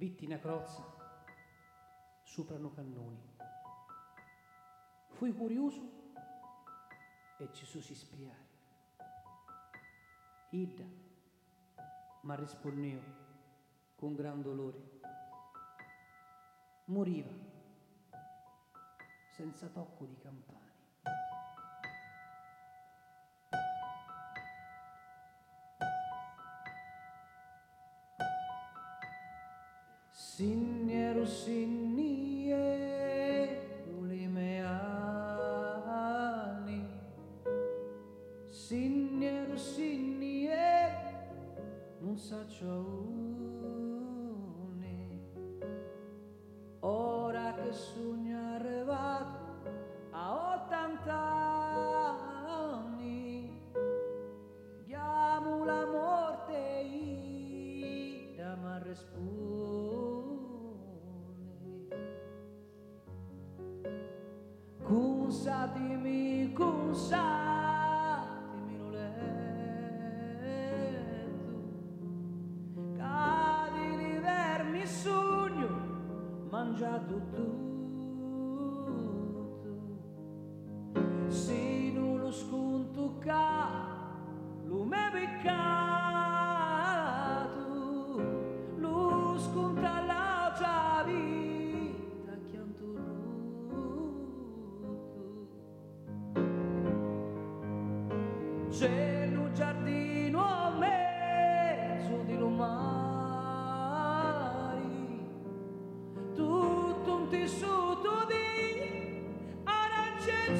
vitti una crozza sopra no cannoni. Fui curioso e ci si spiare. Ida ma rispondeo con gran dolore. Moriva senza tocco di campani. Signero signie le meani, signero signie non saccio une. Ora che sono arrivato a 80 anni, chiamo la morte ida ma risponde. Consatemi lo letto, cadi di vermi sogno, mangiato tutto. Se non lo sconto ca, lo me peccato, lo sconta la tua vita chianto c'è un giardino a mezzo di lumari, tutto un tessuto di arance